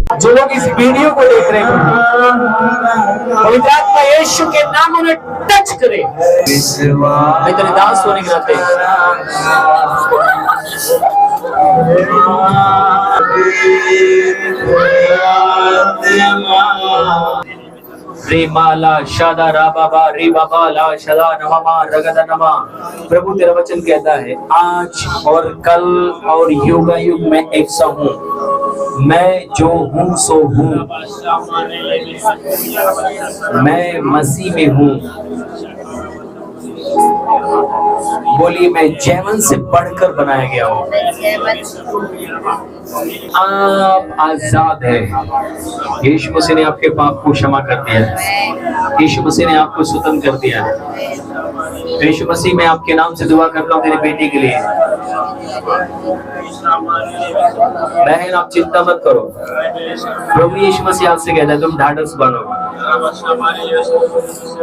जो लोग इस वीडियो को देख रहे हैं, पवित्र आत्मा यीशु के नाम उन्हें टच करे। मैं तेरे दास होने के नाते रेमाला शादा राबाबा रे बाबा ला शदा नममा रगदा नमा। प्रभु तेरा वचन कहता है आज और कल और युगायुग में एक सा हूँ, मैं जो हूँ सो हूँ, मैं मसीह में हूँ। बोलिए मैं जैवन से बढ़कर बनाया गया हूँ। आप आजाद है। यीशु मसीह ने आपके पाप को क्षमा कर दिया है। यीशु मसीह ने आपको स्वतंत्र कर दिया है। यीशु मसीह मैं आपके नाम से दुआ करता हूँ तेरी बेटी के लिए। बहन आप चिंता मत करो, प्रभु यीशु मसीह आपसे कहता है तुम ढाढ़स बनो।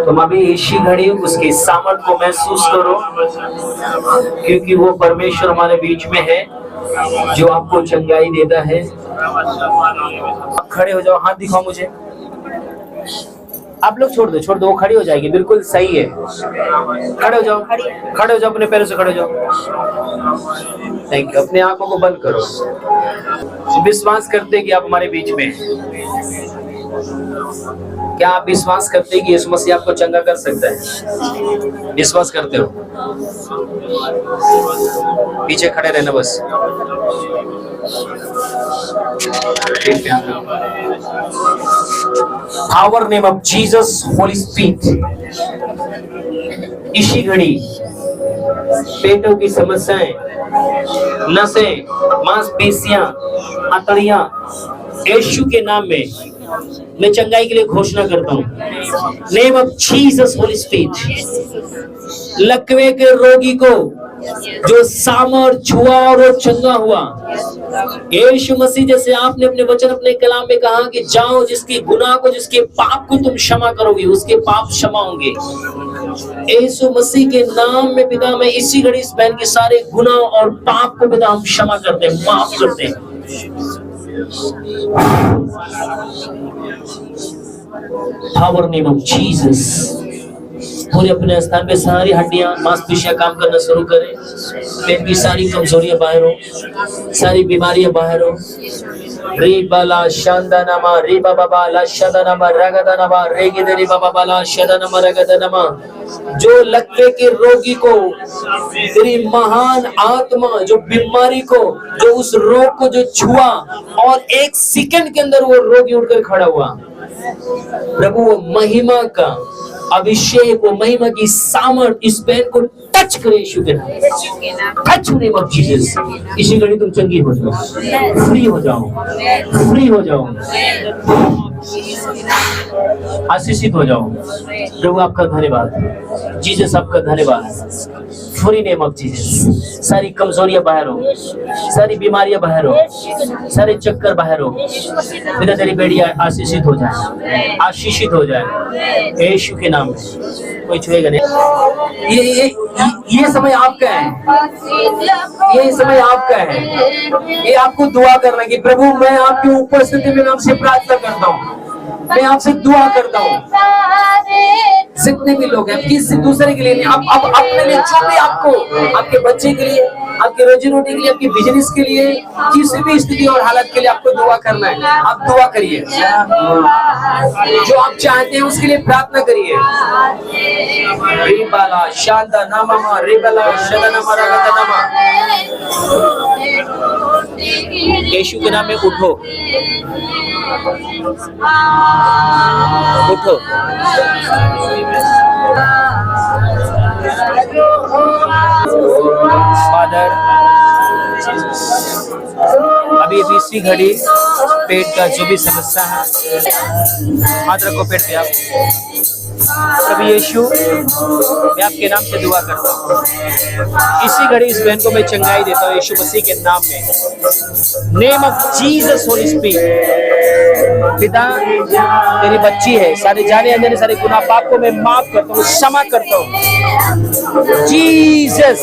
तुम अभी इसी घड़ी उसकी सामर्थ को महसूस करो, क्योंकि वो परमेश्वर हमारे बीच में है जो आपको चंगाई देता है। आप खड़े हो जाओ, हाथ दिखाओ मुझे। आप लोग छोड़ दो, वो खड़ी हो जाएगी, बिल्कुल सही है। खड़े हो जाओ, खड़े हो जाओ, अपने पैरों से खड़े हो जाओ। Thank you. अपने आंखों को बंद करो। विश्वास करते कि आप हमारे बीच में हैं। क्या आप विश्वास करते हैं कि यीशु मसीह आपको चंगा कर सकता है? विश्वास करते हो? पीछे खड़े रहना बस। Power name of Jesus Holy spirit. इसी घड़ी पेटों की समस्याएं, नसें, मांसपेशियां, आंतड़ियां, यीशु के नाम में मैं चंगाई के लिए घोषणा करता हूँ। Name of Jesus Holy Spirit. लकवे के रोगी को जो सामर छुआ और वो चंगा हुआ। यीशु मसीह जैसे आपने अपने वचन अपने कलाम में कहा कि जाओ जिसकी गुनाह को, जिसके पाप को तुम क्षमा करोगे उसके पाप क्षमा होंगे। यीशु मसीह के नाम में पिता मैं इसी घड़ी इस बहन के सारे गुनाह और पाप को पिता हम क्षमा करते हैं, माफ करते हैं। Power name of Jesus. पूरे अपने स्थान पे सारी हड्डियां मांसपेशियां काम करना शुरू करें। पेट की सारी कमजोरियां बाहर हो, सारी बीमारियां बाहर हो। रे बाला शांदानामा रे बाबा ला शादानामा रगदानामा रे गिदरी बाबा ला शादानामा रगदानामा। जो लकवे के रोगी को तेरी महान आत्मा जो बीमारी को, जो उस रोग को जो छुआ और एक सेकंड के अंदर वो रोगी उठकर खड़ा हुआ। प्रभु वो महिमा का अभिषेक, वो महिमा की सामर्थ इस बहन को टच करे यीशु के नाम। Touch name of Jesus. इसी घड़ी तुम चंगी हो जाओ, फ्री हो जाओ, फ्री हो जाओ, आशीषित हो जाओ। प्रभु आपका धन्यवाद, जीसस आपका धन्यवाद। Free name of Jesus. सारी कमजोरियां बाहर हो, सारी बीमारियां बाहर हो, सारे चक्कर बाहर हो। मेरा तेरी बेटी आशीषित हो जाए, आशीषित हो जाए यीशु के नाम में। कोई छुएगा नहीं। ये समय आपका है, ये समय आपका है। ये आपको दुआ करना कि प्रभु मैं आपकी उपस्थिति में आपसे प्रार्थना करता हूँ, मैं आपसे दुआ करता हूँ। जितने भी लोग हैं किसी दूसरे के लिए नहीं, आप अपने लिए, जो भी आपको, आपके बच्चे के लिए, आपके रोजी रोटी के लिए, आपके बिजनेस के लिए, किसी भी स्थिति और हालत के लिए आपको दुआ करना है। आप दुआ करिए, जो आप चाहते हैं उसके लिए प्रार्थना करिए। रिबाला शांता नामा रिबाला शदानामा रगदानामा। यीशु के नाम में उठो, उठो। फादर अभी तीसरी घड़ी पेट का जो भी समस्या है, हाथ रखो पेट पे आप। प्रभु यीशु मैं आपके नाम से दुआ करता हूँ। इसी घड़ी इस बहन को मैं चंगाई देता हूँ यीशु मसीह के नाम में। Name of Jesus Holy spirit. पिता तेरी बच्ची है, सारे जाने अनजाने सारे गुनाह पाप को मैं माफ करता हूँ, क्षमा करता हूँ। जीसस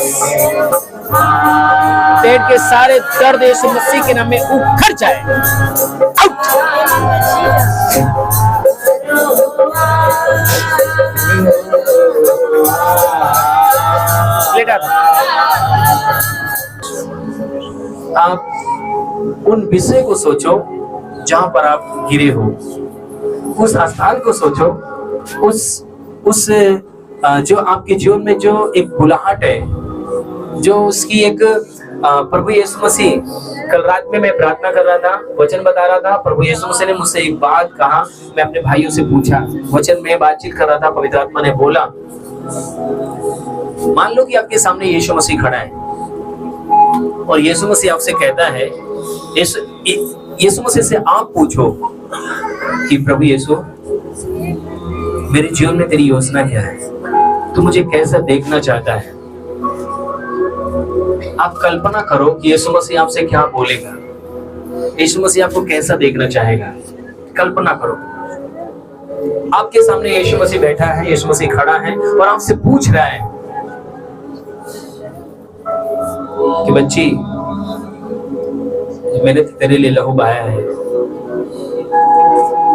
पेट के सारे दर्द यीशु मसीह के नाम में उखड़ जाए। आप उन विषय को सोचो जहां पर आप गिरे हो, उस स्थान को सोचो, उस जो आपके जीवन में जो एक बुलाहट है, जो उसकी एक प्रभु यीशु मसीह, कल रात में मैं प्रार्थना कर रहा था, वचन बता रहा था, प्रभु यीशु मसीह ने मुझसे एक बात कहा, मैं अपने भाइयों से पूछा, वचन में बातचीत कर रहा था, पवित्र आत्मा ने बोला, मान लो कि आपके सामने यीशु मसीह खड़ा है और यीशु मसीह आपसे कहता है, यीशु मसीह से आप पूछो कि प्रभु यीशु, मेरे जीवन में तेरी योजना क्या है, तू मुझे कैसा देखना चाहता है। आप कल्पना करो कि यीशु मसीह आपसे क्या बोलेगा, यीशु मसीह आपको कैसा देखना चाहेगा। कल्पना करो आपके सामने यीशु मसीह बैठा है, यीशु मसीह खड़ा है और आपसे पूछ रहा है कि बच्ची, मैंने तेरे लिए लहू बहाया है,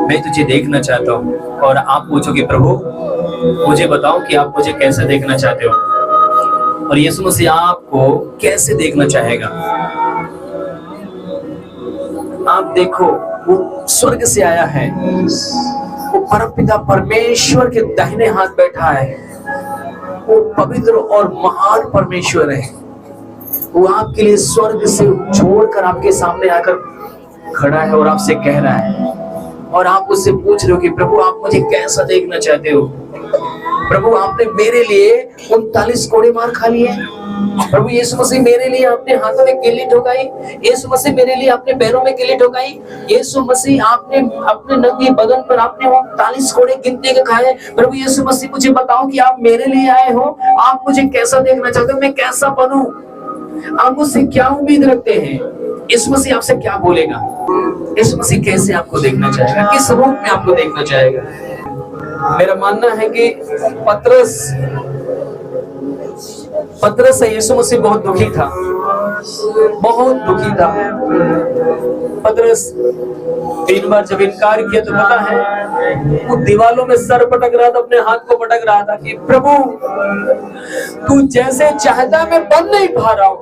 मैं तुझे देखना चाहता हूँ। और आप पूछोगे प्रभु मुझे बताओ कि आप मुझे कैसे देखना चाहते हो, और यीशु मसीह आपको कैसे देखना चाहेगा। आप देखो, वो स्वर्ग से आया है, वो परमपिता परमेश्वर के दाहिने हाथ बैठा है, वो पवित्र और महान परमेश्वर है। वो आपके लिए स्वर्ग से छोड़कर आपके सामने आकर खड़ा है और आपसे कह रहा है, और आप उससे पूछ रहे हो कि प्रभु आप मुझे कैसा देखना चाहते हो। प्रभु आपने मेरे लिए 39 कोड़े मार खा लिए, प्रभु यीशु मसीह मेरे लिए आपने हाथों में कीली ठोकाई, यीशु मसीह मेरे लिए आपने पैरों में कीली ठोकाई, यीशु मसीह आपने अपने नंगे बदन पर आपने 39 कोड़े गिनती के खाए। प्रभु यीशु मसीह मुझे बताओ कि आप मेरे लिए आए हो, आप मुझे कैसा देखना चाहते हो, मैं कैसा बनूं, आप मुझसे क्या उम्मीद रखते हैं। यीशु मसीह आपसे क्या बोलेगा, यीशु मसीह कैसे आपको देखना चाहेगा, किस रूप में आपको देखना चाहेगा। मेरा मानना है कि पतरस से यीशु मसीह बहुत दुखी था, बहुत दुखी था। पतरस 3 बार जब इनकार किया तो पता है वो दीवालों में सर पटक रहा था, अपने हाथ को पटक रहा था कि प्रभु तू जैसे चाहता मैं बन नहीं पा रहा हूं,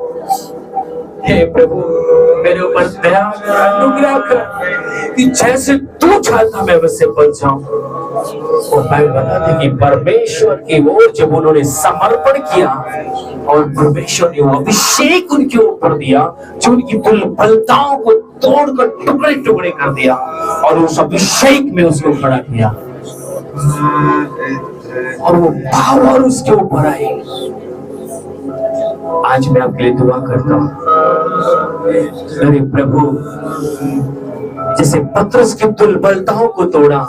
हे प्रभु मेरे ऊपर दया कर, अनुग्रह कर कि जैसे तू चाहता मैं वैसे बन जाऊं। और बाइबल बताते कि परमेश्वर की ओर जब उन्होंने समर्पण किया और परमेश्वर ने वो अभिषेक उनके ऊपर दिया जो उनकी दुर्बलताओं को तोड़कर टुकड़े टुकड़े कर दिया, और उस अभिषेक में उसको खड़ा किया और वो पावर उसके ऊपर आई। आज मैं आपके लिए दुआ करता हूं, मेरे प्रभु जैसे पतरस की दुर्बलताओं को तोड़ा,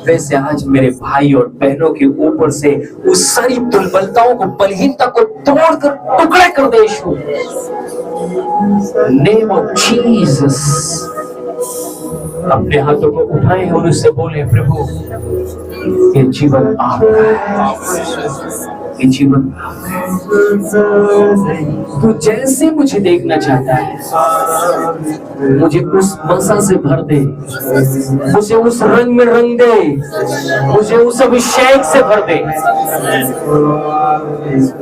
वैसे आज मेरे भाई और बहनों के ऊपर से उस सारी दुर्बलताओं को, बलहीनता को तोड़कर टुकड़े कर दे यीशु। Name of Jesus. अपने हाथों को उठाएं और उससे बोले प्रभु ये जीवन आपका है, ये जीवन तू जैसे मुझे देखना चाहता है मुझे उस मसा से भर दे, मुझे उस रंग में रंग दे, मुझे उस अभिषेक से भर दे।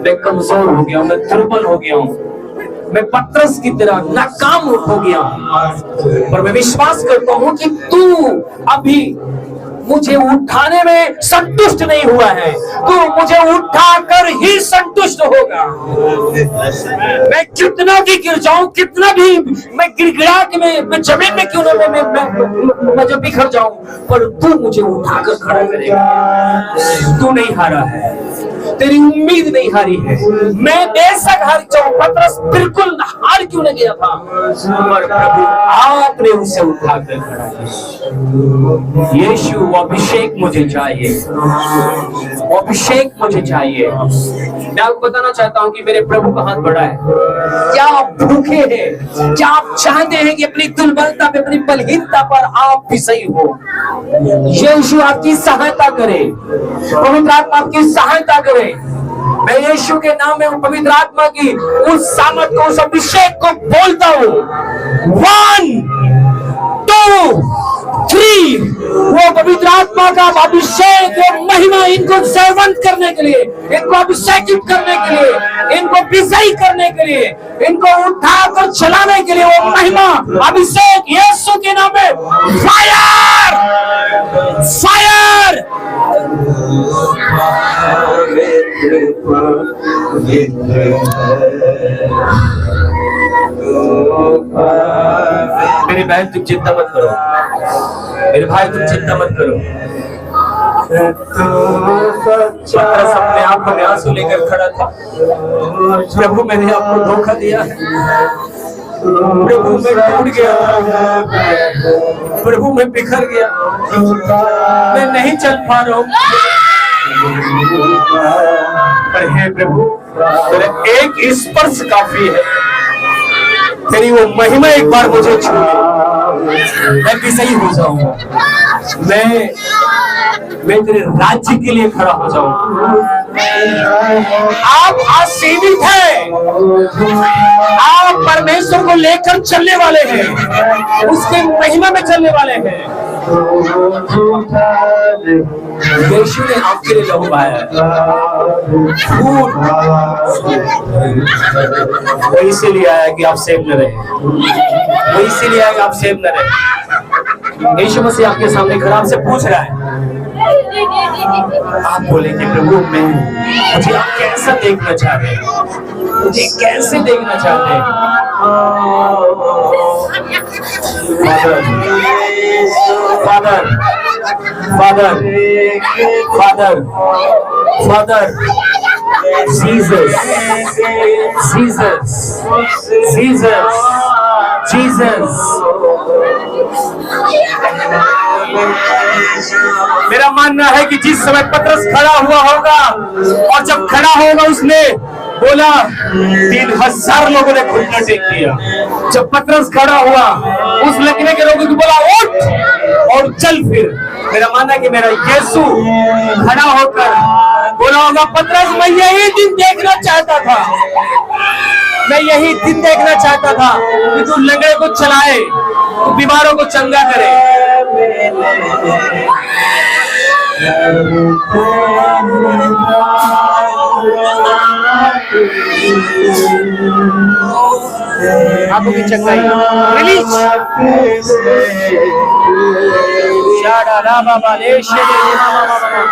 मैं कमजोर हो गया हूं, मैं दुर्बल हो गया हूं, मैं पतरस की तरह नाकाम हो गया, पर मैं विश्वास करता हूं कि तू अभी मुझे उठाने में संतुष्ट नहीं हुआ है, तू मुझे उठाकर ही संतुष्ट होगा। मैं कितना भी गिर जाऊं, कितना भी मैं गिड़गिड़ा के मैं जमीन में क्यों ना मैं जब बिखर जाऊं, पर तू मुझे उठाकर खड़ा करेगा। तू नहीं हारा है, तेरी उम्मीद नहीं हारी है। मैं बेशक हार जाऊं, पतरस बिल्कुल हार क्यों न गया था, पर प्रभु आपने उसे उठाकर खड़ा किया। यीशु अभिषेक मुझे चाहिए, अभिषेक मुझे चाहिए। मैं आपको बताना चाहता हूं कि मेरे प्रभु का हाथ बड़ा है। क्या आप भूखे हैं? क्या आप चाहते हैं कि अपनी दुर्बलता पे, अपनी बलहीनता पर आप भी सही हो? यीशु आपकी सहायता करे, पवित्र आत्मा आपकी सहायता करे। मैं यीशु के नाम में पवित्र आत्मा की उस सामर्थ को, उस अभिषेक को बोलता हूँ। 1 2 3 वो पवित्र आत्मा का अभिषेक, वो महिमा इनको जयवंत करने के लिए, इनको अभिषेकित करने के लिए, इनको विजयी करने के लिए, इनको उठाकर चलाने के लिए वो महिमा अभिषेक यीशु के नाम में फायर फायर। मेरी बहन तुम चिंता मत करो, मेरे भाई तुम चिंता मत करो। पतरस अपने आंखों में आंसू लेकर खड़ा था। प्रभु मैंने आपको धोखा दिया, प्रभु मैं टूट गया, प्रभु मैं बिखर गया, मैं नहीं चल पा रहा हूँ। पर हे प्रभु तेरा एक स्पर्श काफी है, तेरी वो महिमा एक बार मुझे छू ले, मैं विजयी हो जाऊंगा, मैं तेरे राज्य के लिए खड़ा हो जाऊंगा। आप आशीर्वादित हैं, आप परमेश्वर को लेकर चलने वाले हैं, उसके महिमा में चलने वाले हैं। यीशु ने आपके लिए लहू बहाया है, वो इसीलिए आया कि आप सेव न रहे, वो इसीलिए आया कि आप सेव न रहे। यीशु मसीह आपके सामने खड़ा आपसे पूछ रहा है, आप बोलेंगे प्रभु मुझे आप कैसा देखना चाहते हैं, मुझे कैसे देखना चाहते हैं। Father father father father Jesus Jesus Jesus Jesus. मेरा मानना है कि जिस समय पतरस खड़ा हुआ होगा, और जब खड़ा होगा उसने बोला 3000 लोगों ने घुटना टेक दिया। जब पतरस खड़ा हुआ उस लगने के लोगों को बोला उठ और चल फिर। मेरा मानना है कि मेरा यीशु खड़ा होकर बोला होगा पतरस मैं यही दिन देखना चाहता था, मैं यही दिन देखना चाहता था कि तू लंगड़े को चलाए, तू बीमारों को चंगा करे। आंखों की चंगाई रिलीज। शाडा रा बाबा ले शेदे मामा मामा,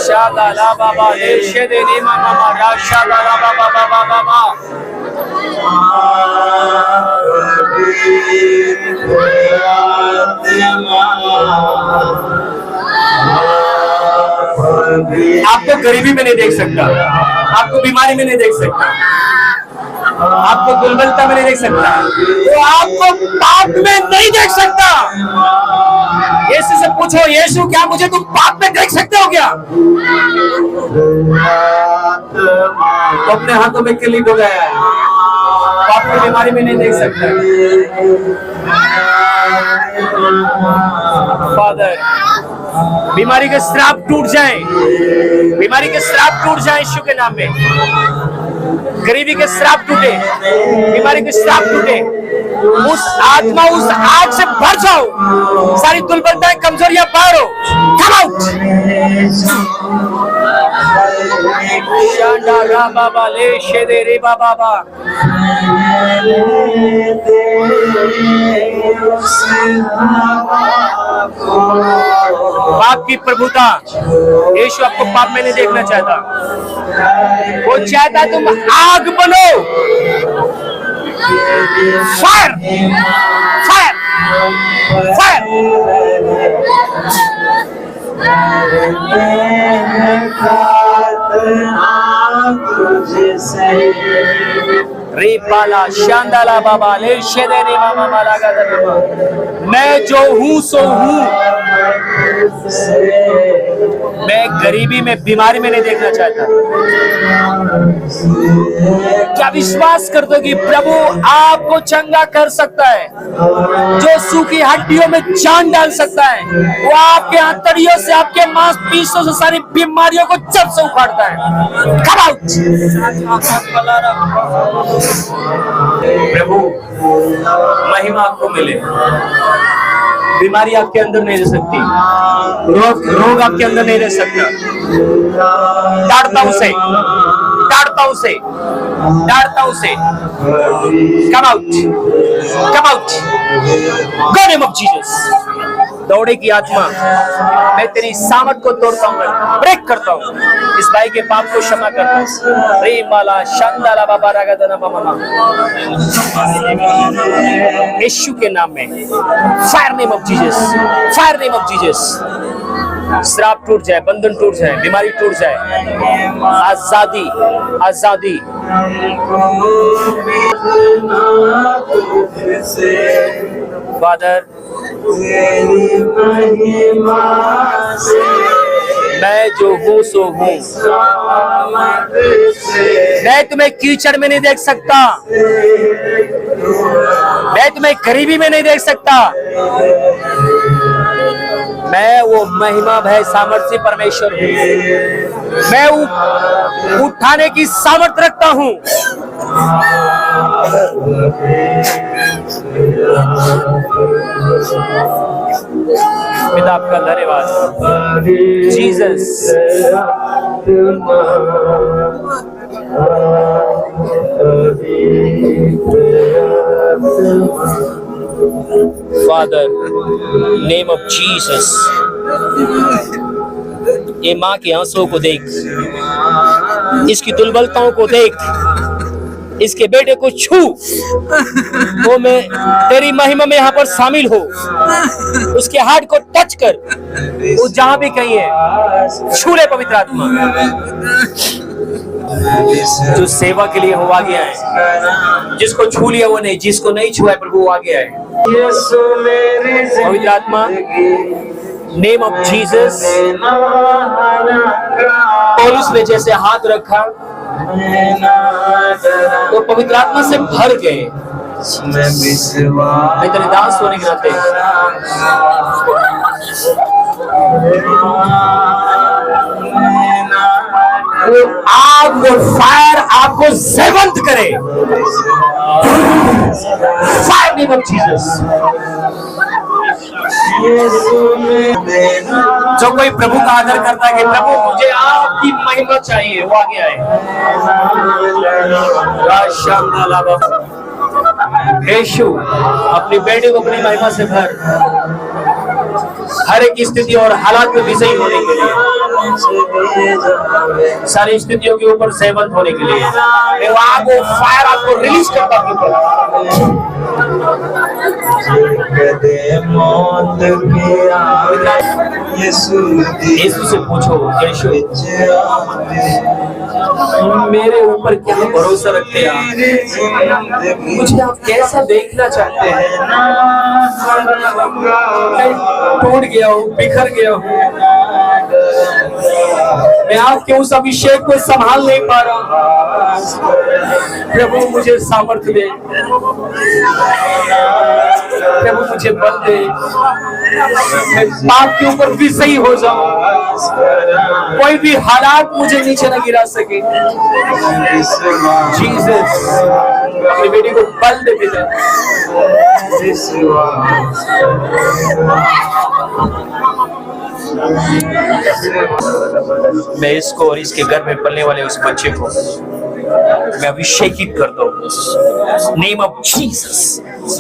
शादा ला बाबा ले शेदे मामा मामा, रा शादा ला बाबा बाबा बाबा। आपको गरीबी में नहीं देख सकता, आपको बीमारी में नहीं देख सकता, आपको दुर्बलता में नहीं देख सकता, वो आपको पाप में नहीं देख सकता। यीशु से पूछो, यीशु क्या मुझे तुम पाप में देख सकते हो क्या? तो अपने हाथों में किलीट हो गया है, पाप की बीमारी में नहीं देख सकता। फादर बीमारी के श्राप टूट जाए, बीमारी के श्राप टूट जाए यीशु के नाम में। गरीबी के श्राप टूटे, बीमारी के श्राप टूटे, उस आत्मा उस आग से भर जाओ, सारी दुर्बलताएं कमजोरियां बाहर हो, कम आउट। शांडा रा बाबा ले शेदे रे बाबा बा। पाप की प्रभुता, यीशु आपको पाप में नहीं देखना चाहता, वो चाहता तुम आग बनो। Fire fire fire. रे पाला शांदाला बाबा ले शेदे रे मामा माला गा दे। मैं जो हूँ सो हूँ। मैं गरीबी में, बीमारी में नहीं देखना चाहता। क्या विश्वास कर दो कि प्रभु आपको चंगा कर सकता है? जो सूखी हड्डियों में जान डाल सकता है, वो आपके आंतड़ियों से, आपके मांसपेशियों से सारी बीमारियों को जड़ से उखाड़ता है। Come out! प्रभु महिमा आपको मिले। बीमारी आपके अंदर नहीं रह सकती, रोग आपके अंदर नहीं रह सकता। डांटता हूं उसे, डांटता हूं उसे, डांटता हूं उसे। Come out, come out, go name of Jesus। दौड़े की आत्मा, मैं तेरी सामर्थ को तोड़ता हूं, ब्रेक करता हूं। इस भाई के पाप को क्षमा करता हूं। रे माला शांदाला बाबा रागादना मामा, यीशु के नाम में, fire name of Jesus, fire name of Jesus. श्राप टूट जाए, बंधन टूट जाए, बीमारी टूट जाए। आजादी, आजादी। फादर, मैं जो हूँ सो हूँ। मैं तुम्हें कीचड़ में नहीं देख सकता, मैं तुम्हें गरीबी में नहीं देख सकता। मैं वो महिमा भय सामर्थ्य परमेश्वर हूँ। मैं उठाने की सामर्थ्य रखता हूँ। पिता आपका धन्यवाद। Jesus, father, name of Jesus. ये माँ के आंसुओं को देख, इसकी दुर्बलताओं को देख, इसके बेटे को छू। वो मैं तेरी महिमा में यहाँ पर शामिल हो। उसके हार्ट को टच कर, वो जहां भी कहीं है, छू ले पवित्र आत्मा। जो सेवा के लिए हुआ गया है, जिसको छू लिया वो नहीं, जिसको नहीं छुआ है प्रभु वो आ गया है। पवित्र आत्मा, नेम ऑफ जीसस। पौलुस ने जैसे हाथ रखा तो पवित्र आत्मा से भर गए। मैं तेरे दास होने के नाते वो आग, वो फायर आपको जीवंत करे। Fire name of Jesus. जो कोई प्रभु का आदर करता है कि प्रभु मुझे आपकी महिमा चाहिए, वो आगे आए। यीशु, अपनी बेटे को अपनी महिमा से भर, हर एक स्थिति और हालात में विजयी होने के लिए, सारी स्थितियों के ऊपर सेवंत होने के लिए मैं आग वो फायर आपको रिलीज करता हूँ। यीशु से पूछो, यीशु मेरे ऊपर क्या भरोसा रखते हैं आप? मुझे आप कैसा देखना चाहते हैं? मैं टूट गया हूँ, बिखर गया हूँ, मैं आपके उस अभिषेक को संभाल नहीं पा रहा हूँ। प्रभु मुझे सामर्थ्य दे, प्रभु मुझे बल दे, मैं पाप के ऊपर विजयी हो जाऊं, कोई भी हालात मुझे नीचे न गिरा सके। जीसस, अपनी बेटी को बल दे पिता। मैं इसको और इसके घर में पलने वाले उस बच्चे को मैं अभिषेकित करता हूँ। Name of Jesus.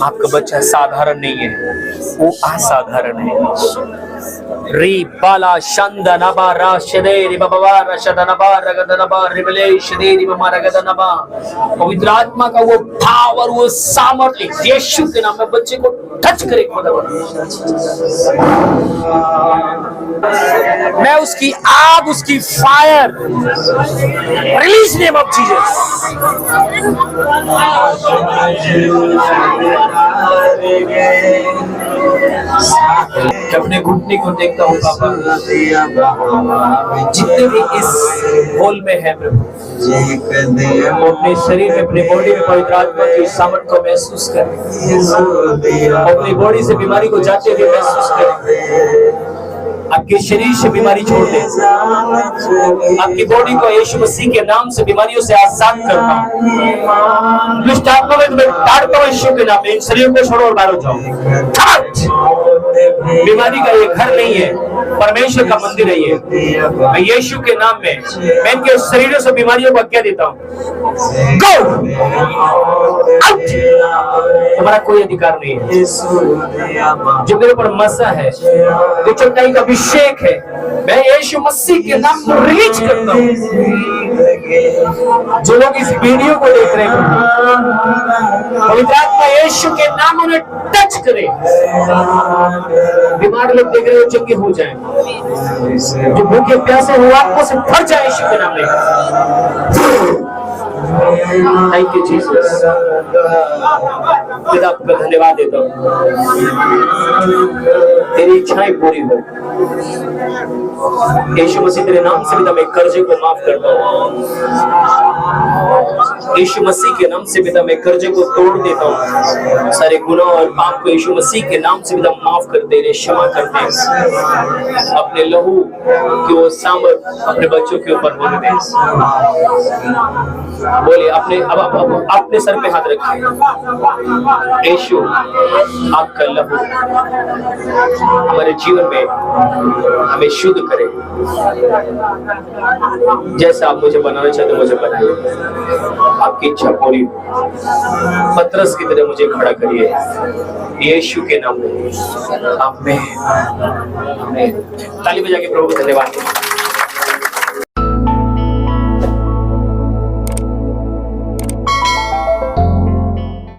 आपका बच्चा साधारण नहीं है, वो असाधारण है। री बाला शंदा नबा राशदेरी बाबा रशदनबा रगदनबा रिबले शदेरी बाबा रगदनबा। पवित्र आत्मा का वो पावर, वो सामर्थ्य यीशु के नाम में बच्चे को टच करे खुदावन। मैं उसकी आग, उसकी fire release name of Jesus. अपने घुटने को देखता हूँ पापा, जितने भी इस हॉल में है प्रभु, वो अपने शरीर में, अपने बॉडी में पवित्र आत्मा की सामर्थ को महसूस करें, अपनी बॉडी से बीमारी को जाते हुए महसूस करें। आपके शरीर से बीमारी छोड़ दे, आपकी बॉडी को यीशु मसीह के नाम से बीमारियों से आजाद करता हूँ। दुष्ट आत्मा में तुम्हें डांटता हूँ यीशु के नाम में, शरीर को छोड़ो और बाहर हो जाओ। बीमारी का ये घर नहीं है, परमेश्वर का मंदिर है ये। मैं यीशु के नाम में मैं इनके शरीरों से बीमारियों को आज्ञा देता हूँ, गो आउट। तुम्हारा कोई अधिकार नहीं है। जो मेरे ऊपर मसा है, जो चोटाई का अभिषेक है, मैं यीशु मसीह के नाम में रिलीज करता हूँ। जो लोग इस वीडियो को देख रहे हैं, पवित्र आत्मा यीशु के नाम उन्हें टच करे। बीमार लोग देख रहे हो, चंगे हो जाए। जो भूखे प्यासे हुआ आत्मा से भर जाए यीशु के नाम में। Thank you Jesus. पिता आपका धन्यवाद देता हूँ, तेरी इच्छाएं पूरी हो। यीशु मसीह तेरे नाम से पिता मैं कर्जे को माफ करता हूँ। यीशु मसीह के नाम से पिता मैं कर्जे को तोड़ देता हूँ। सारे गुनाह और पाप को यीशु मसीह के नाम से पिता माफ कर दे, क्षमा कर दे। अपने लहू की वो सामर्थ अपने बच्चों के ऊपर होने दे। बोलिए अपने अब अपने सर पे हाथ रखिए। यीशु आपका लहू हमारे जीवन में हमें शुद्ध करे। जैसा आप मुझे बनाना चाहते मुझे बनाइए, आपकी इच्छा पूरी। पतरस की तरह मुझे खड़ा करिए यीशु के नाम में। आमीन। ताली बजा के प्रभु को धन्यवाद।